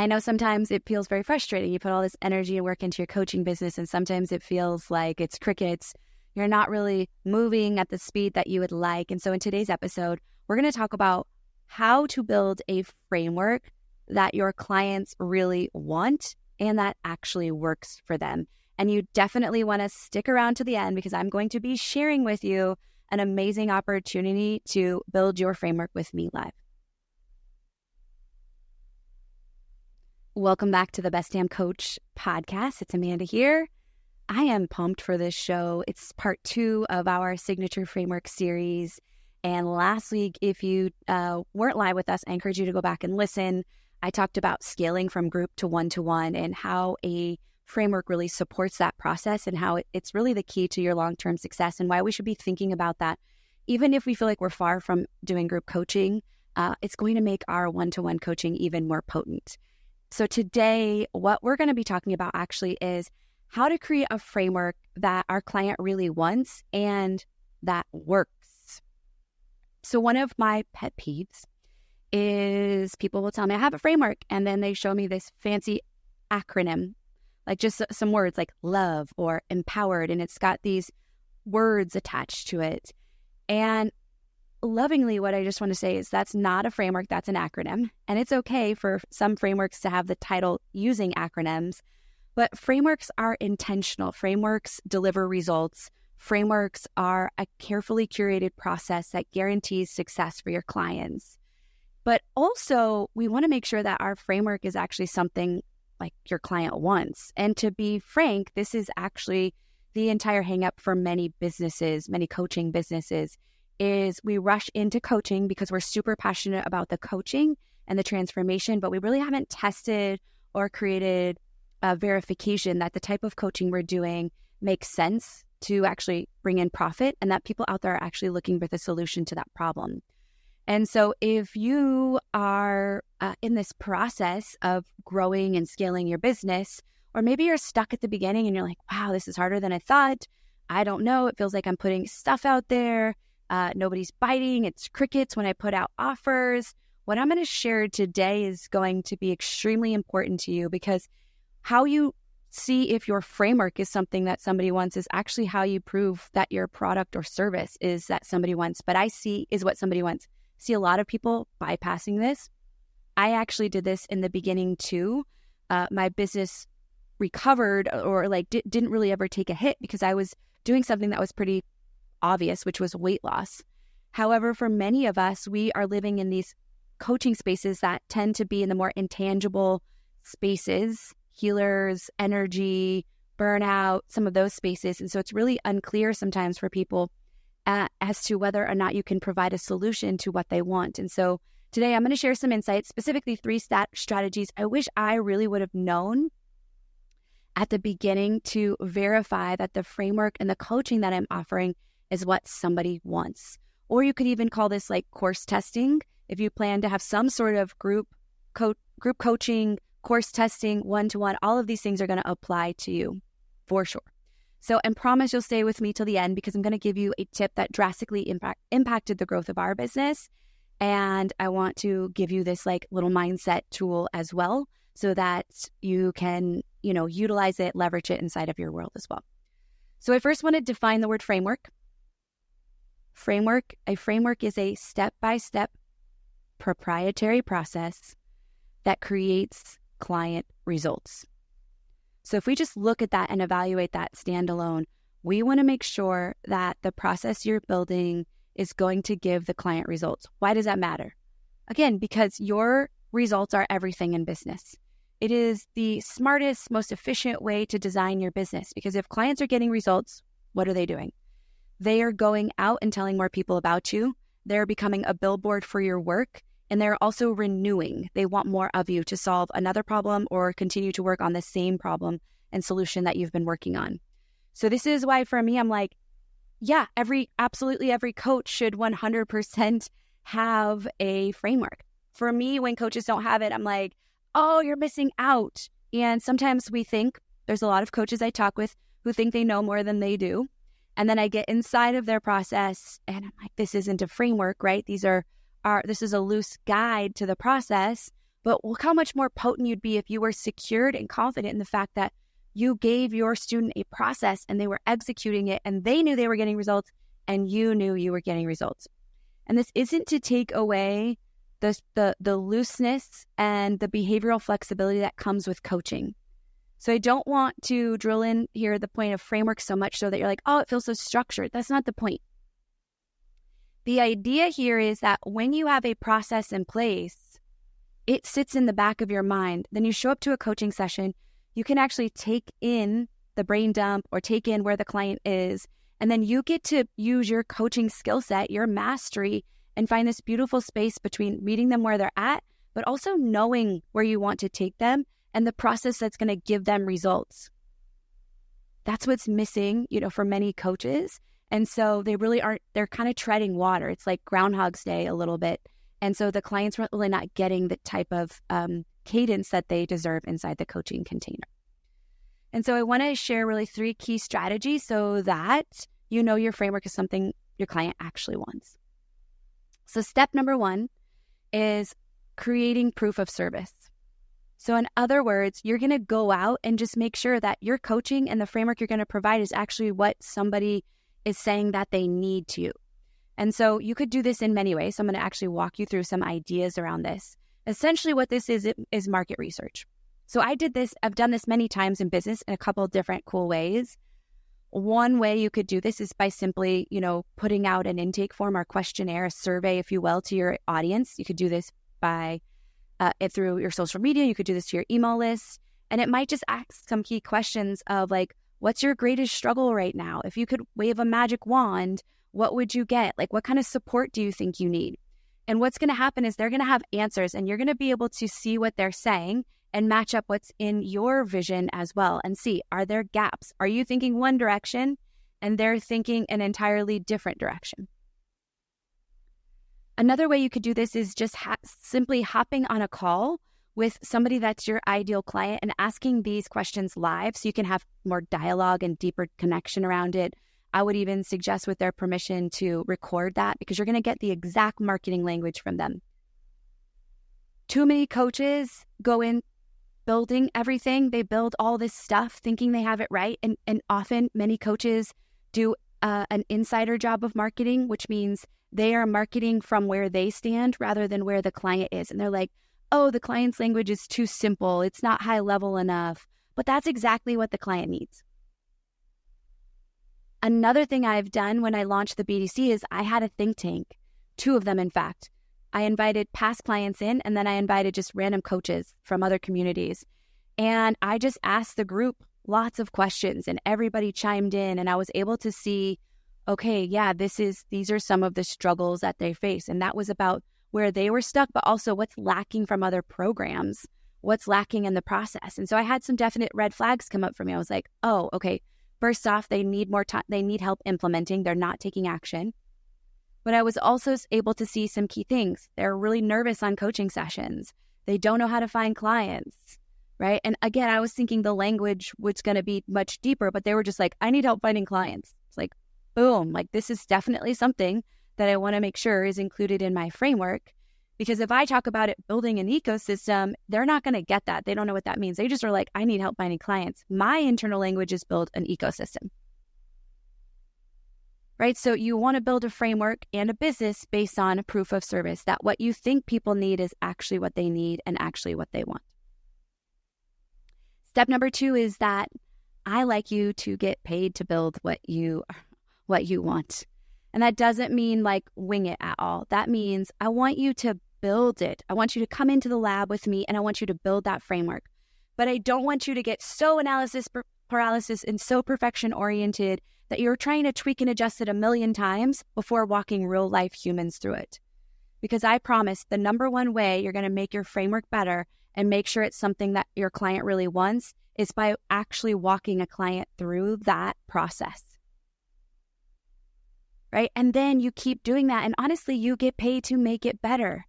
I know sometimes it feels very frustrating. You put all this energy and work into your coaching business, and sometimes it feels like it's crickets. You're not really moving at the speed that you would like. And so in today's episode, we're going to talk about how to build a framework that your clients really want and that actually works for them. And you definitely want to stick around to the end because I'm going to be sharing with you an amazing opportunity to build your framework with me live. Welcome back to the Best Damn Coach podcast. It's Amanda here. I am pumped for this show. It's part 2 of our Signature Framework series. And last week, if you weren't live with us, I encourage you to go back and listen. I talked about scaling from group to one-to-one and how a framework really supports that process and how it's really the key to your long-term success and why we should be thinking about that. Even if we feel like we're far from doing group coaching, it's going to make our one-to-one coaching even more potent. So today, what we're going to be talking about actually is how to create a framework that our client really wants and that works. So one of my pet peeves is people will tell me I have a framework and then they show me this fancy acronym, like just some words like love or empowered, and it's got these words attached to it. And lovingly, what I just want to say is that's not a framework, that's an acronym. And it's okay for some frameworks to have the title using acronyms, but frameworks are intentional. Frameworks deliver results. Frameworks are a carefully curated process that guarantees success for your clients. But also, we want to make sure that our framework is actually something like your client wants. And to be frank, this is actually the entire hang up for many businesses, many coaching businesses, is we rush into coaching because we're super passionate about the coaching and the transformation, but we really haven't tested or created a verification that the type of coaching we're doing makes sense to actually bring in profit and that people out there are actually looking for the solution to that problem. And so if you are in this process of growing and scaling your business, or maybe you're stuck at the beginning and you're like, wow, this is harder than I thought. I don't know. It feels like I'm putting stuff out there. Nobody's biting. It's crickets when I put out offers. What I'm going to share today is going to be extremely important to you because how you see if your framework is something that somebody wants is actually how you prove that your product or service is that somebody wants. But I see is what somebody wants. See a lot of people bypassing this. I actually did this in the beginning too. My business recovered or didn't really ever take a hit because I was doing something that was pretty obvious, which was weight loss. However, for many of us, we are living in these coaching spaces that tend to be in the more intangible spaces, healers, energy, burnout, some of those spaces. And so it's really unclear sometimes for people as to whether or not you can provide a solution to what they want. And so today I'm going to share some insights, specifically 3 strategies I wish I really would have known at the beginning to verify that the framework and the coaching that I'm offering is what somebody wants. Or you could even call this like course testing. If you plan to have some sort of group coaching, course testing, one-to-one, all of these things are going to apply to you for sure. So, and promise you'll stay with me till the end because I'm going to give you a tip that drastically impacted the growth of our business. And I want to give you this like little mindset tool as well so that you can, utilize it, leverage it inside of your world as well. So I first want to define the word framework. A framework is a step-by-step proprietary process that creates client results. So if we just look at that and evaluate that standalone, we want to make sure that the process you're building is going to give the client results. Why does that matter? Again, because your results are everything in business. It is the smartest, most efficient way to design your business because if clients are getting results, what are they doing? They are going out and telling more people about you. They're becoming a billboard for your work, and they're also renewing. They want more of you to solve another problem or continue to work on the same problem and solution that you've been working on. So this is why for me, I'm like, yeah, absolutely every coach should 100% have a framework. For me, when coaches don't have it, I'm like, oh, you're missing out. And sometimes we think, there's a lot of coaches I talk with who think they know more than they do. And then I get inside of their process and I'm like, this isn't a framework, right? This is a loose guide to the process. But look how much more potent you'd be if you were secured and confident in the fact that you gave your student a process and they were executing it and they knew they were getting results and you knew you were getting results. And this isn't to take away the looseness and the behavioral flexibility that comes with coaching. So I don't want to drill in here the point of framework so much so that you're like, oh, it feels so structured. That's not the point. The idea here is that when you have a process in place, it sits in the back of your mind. Then you show up to a coaching session, you can actually take in the brain dump or take in where the client is, and then you get to use your coaching skill set, your mastery, and find this beautiful space between meeting them where they're at, but also knowing where you want to take them and the process that's going to give them results. That's what's missing, for many coaches. And so they really aren't, they're kind of treading water. It's like Groundhog's Day a little bit. And so the clients are really not getting the type of cadence that they deserve inside the coaching container. And so I want to share really 3 key strategies so that your framework is something your client actually wants. So step number 1 is creating proof of service. So in other words, you're going to go out and just make sure that your coaching and the framework you're going to provide is actually what somebody is saying that they need to you. And so you could do this in many ways. So I'm going to actually walk you through some ideas around this. Essentially what this is market research. So I've done this many times in business in a couple of different cool ways. One way you could do this is by simply, putting out an intake form or questionnaire, a survey, if you will, to your audience. You could do this by through your social media. You could do this to your email list. And it might just ask some key questions of like, what's your greatest struggle right now? If you could wave a magic wand, what would you get? Like, what kind of support do you think you need? And what's going to happen is they're going to have answers and you're going to be able to see what they're saying and match up what's in your vision as well and see, are there gaps? Are you thinking one direction and they're thinking an entirely different direction? Another way you could do this is just simply hopping on a call with somebody that's your ideal client and asking these questions live so you can have more dialogue and deeper connection around it. I would even suggest with their permission to record that because you're going to get the exact marketing language from them. Too many coaches go in building everything. They build all this stuff thinking they have it right. And often many coaches do an insider job of marketing, which means they are marketing from where they stand rather than where the client is. And they're like, oh, the client's language is too simple. It's not high level enough. But that's exactly what the client needs. Another thing I've done when I launched the BDC is I had a think tank, 2 of them, in fact. I invited past clients in, and then I invited just random coaches from other communities. And I just asked the group lots of questions, and everybody chimed in, and I was able to see, okay, yeah, these are some of the struggles that they face. And that was about where they were stuck, but also what's lacking from other programs, what's lacking in the process. And so I had some definite red flags come up for me. I was like, oh, okay, first off, they need more time. They need help implementing. They're not taking action. But I was also able to see some key things. They're really nervous on coaching sessions. They don't know how to find clients, right? And again, I was thinking the language was going to be much deeper, but they were just like, I need help finding clients. It's like, boom, like this is definitely something that I want to make sure is included in my framework. Because if I talk about it building an ecosystem, they're not going to get that. They don't know what that means. They just are like, I need help finding clients. My internal language is build an ecosystem. Right? So you want to build a framework and a business based on a proof of service, that what you think people need is actually what they need and actually what they want. Step number 2 is that I like you to get paid to build what you want. And that doesn't mean like wing it at all. That means I want you to build it. I want you to come into the lab with me and I want you to build that framework. But I don't want you to get so analysis paralysis and so perfection oriented that you're trying to tweak and adjust it 1,000,000 times before walking real life humans through it. Because I promise the number one way you're going to make your framework better and make sure it's something that your client really wants is by actually walking a client through that process. Right? And then you keep doing that. And honestly, you get paid to make it better.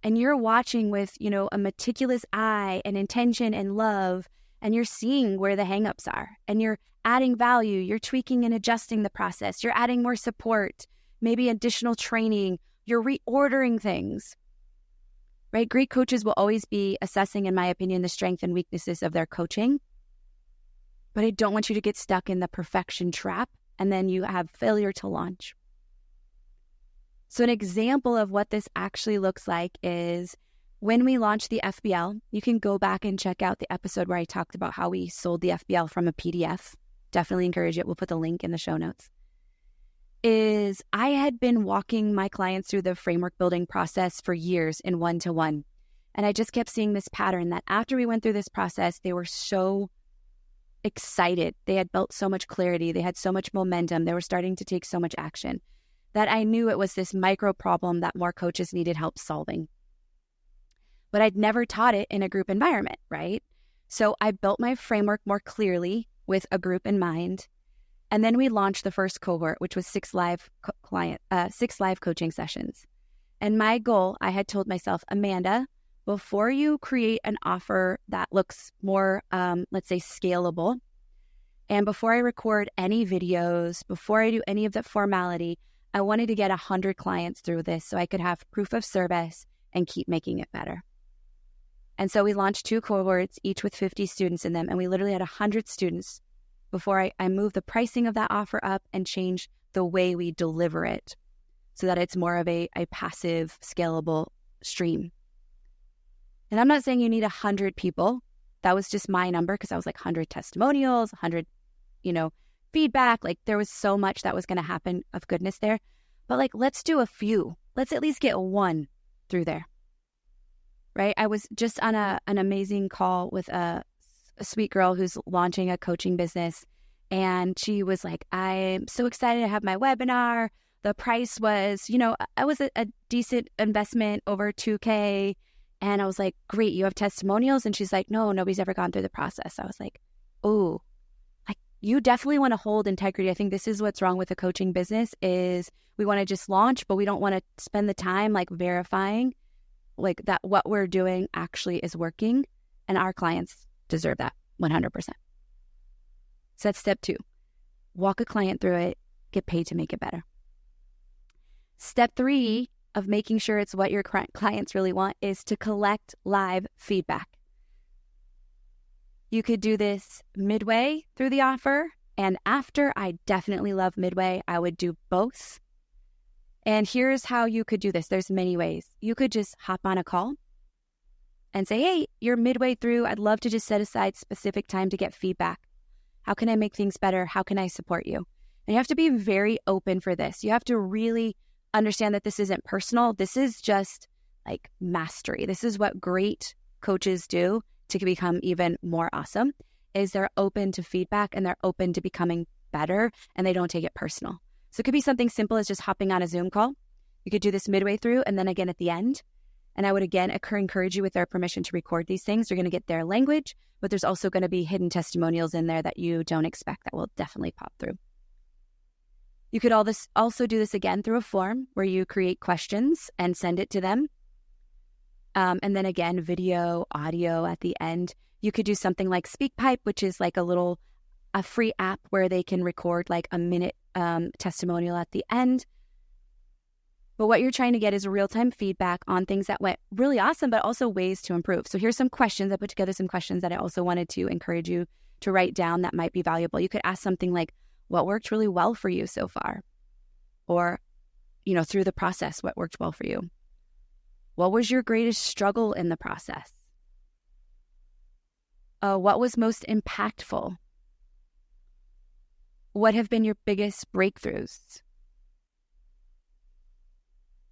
And you're watching with, a meticulous eye and intention and love, and you're seeing where the hangups are. And you're adding value. You're tweaking and adjusting the process. You're adding more support, maybe additional training. You're reordering things. right? Great coaches will always be assessing, in my opinion, the strengths and weaknesses of their coaching. But I don't want you to get stuck in the perfection trap and then you have failure to launch. So an example of what this actually looks like is when we launched the FBL. You can go back and check out the episode where I talked about how we sold the FBL from a PDF. Definitely encourage it. We'll put the link in the show notes. Is I had been walking my clients through the framework building process for years in one-to-one. And I just kept seeing this pattern that after we went through this process, they were so excited. They had built so much clarity. They had so much momentum. They were starting to take so much action that I knew it was this micro problem that more coaches needed help solving. But I'd never taught it in a group environment, right? So I built my framework more clearly with a group in mind. And then we launched the first cohort, which was 6 live coaching sessions. And my goal, I had told myself, Amanda, before you create an offer that looks more, let's say, scalable, and before I record any videos, before I do any of the formality, I wanted to get 100 clients through this so I could have proof of service and keep making it better. And so we launched 2 cohorts, each with 50 students in them, and we literally had 100 students before I moved the pricing of that offer up and changed the way we deliver it so that it's more of a passive, scalable stream. And I'm not saying you need 100 people. That was just my number because I was like 100 testimonials, 100, feedback. Like there was so much that was going to happen of goodness there. But like, let's do a few. Let's at least get one through there, right? I was just on an amazing call with a sweet girl who's launching a coaching business. And she was like, I'm so excited to have my webinar. The price was, I was a decent investment, over $2,000. And I was like, great, you have testimonials? And she's like, no, nobody's ever gone through the process. I was like, oh, you definitely want to hold integrity. I think this is what's wrong with the coaching business is we want to just launch, but we don't want to spend the time like verifying like that what we're doing actually is working. And our clients deserve that 100%. So that's step 2. Walk a client through it, get paid to make it better. Step 3 of making sure it's what your clients really want is to collect live feedback. You could do this midway through the offer and after. I definitely love midway. I would do both. And here's how you could do this. There's many ways. You could just hop on a call and say, hey, you're midway through. I'd love to just set aside specific time to get feedback. How can I make things better? How can I support you? And you have to be very open for this. You have to really understand that this isn't personal. This is just like mastery. This is what great coaches do to become even more awesome, is they're open to feedback and they're open to becoming better and they don't take it personal. So it could be something simple as just hopping on a Zoom call. You could do this midway through and then again at the end. And I would again encourage you with their permission to record these things. You're going to get their language, but there's also going to be hidden testimonials in there that you don't expect that will definitely pop through. You could also do this again through a form where you create questions and send it to them. And then again, video, audio at the end. You could do something like SpeakPipe, which is like a free app where they can record like a minute testimonial at the end. But what you're trying to get is real-time feedback on things that went really awesome, but also ways to improve. So here's some questions. I put together some questions that I also wanted to encourage you to write down that might be valuable. You could ask something like, what worked really well for you so far? Or, through the process, what worked well for you? What was your greatest struggle in the process? What was most impactful? What have been your biggest breakthroughs?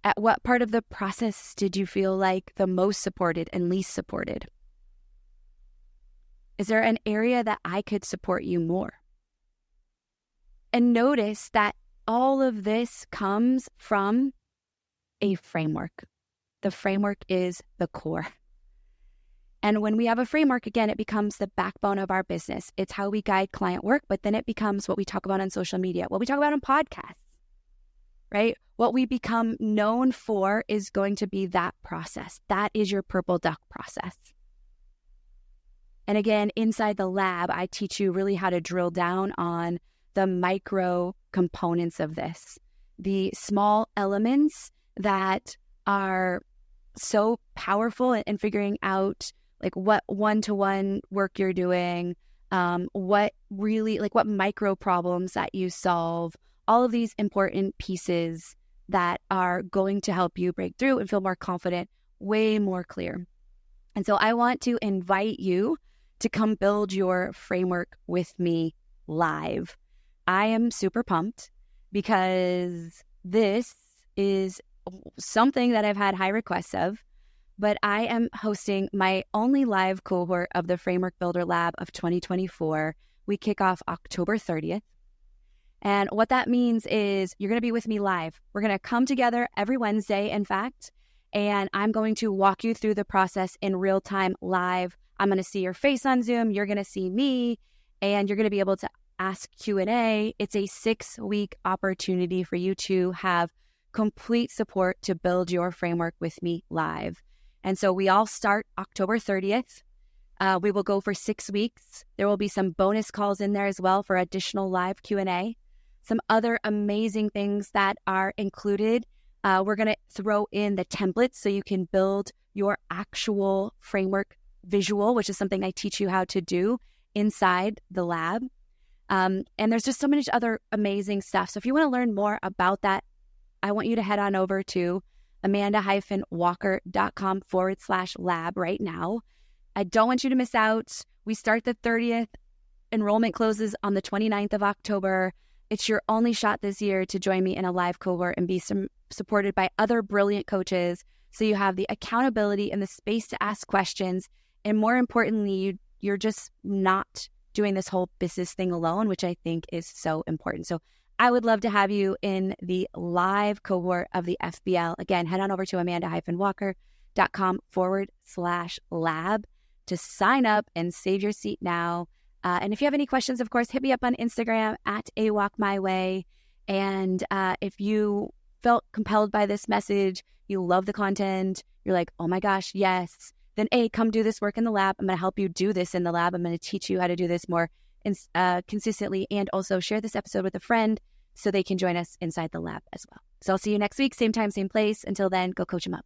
At what part of the process did you feel like the most supported and least supported? Is there an area that I could support you more? And notice that all of this comes from a framework. The framework is the core. And when we have a framework, again, it becomes the backbone of our business. It's how we guide client work, but then it becomes what we talk about on social media, what we talk about on podcasts, right? What we become known for is going to be that process. That is your purple duck process. And again, inside the lab, I teach you really how to drill down on the micro components of this, the small elements that are so powerful in figuring out like what one-to-one work you're doing, what really, like what micro problems that you solve, all of these important pieces that are going to help you break through and feel more confident, way more clear. And so I want to invite you to come build your framework with me live. I am super pumped because this is something that I've had high requests of, but I am hosting my only live cohort of the Framework Builder Lab of 2024. We kick off October 30th. And what that means is you're going to be with me live. We're going to come together every Wednesday, in fact, and I'm going to walk you through the process in real time live. I'm going to see your face on Zoom. You're going to see me, and you're going to be able to ask Q&A. It's a 6-week opportunity for you to have complete support to build your framework with me live. And so we all start October 30th. We will go for 6 weeks. There will be some bonus calls in there as well for additional live Q&A. Some other amazing things that are included. We're going to throw in the templates so you can build your actual framework visual, which is something I teach you how to do inside the lab. And there's just so much other amazing stuff. So if you want to learn more about that, I want you to head on over to amanda-walker.com/lab right now. I don't want you to miss out. We start the 30th. Enrollment closes on the 29th of October. It's your only shot this year to join me in a live cohort and be supported by other brilliant coaches. So you have the accountability and the space to ask questions. And more importantly, you're just not doing this whole business thing alone, which I think is so important. So I would love to have you in the live cohort of the FBL. Again, head on over to amanda-walker.com/lab to sign up and save your seat now. And if you have any questions, of course, hit me up on Instagram at @awalkmyway. And if you felt compelled by this message, you love the content, you're like, oh my gosh, yes, then come do this work in the lab. I'm going to help you do this in the lab. I'm going to teach you how to do this more consistently, and also share this episode with a friend so they can join us inside the lab as well. So I'll see you next week, same time, same place. Until then, go coach them up.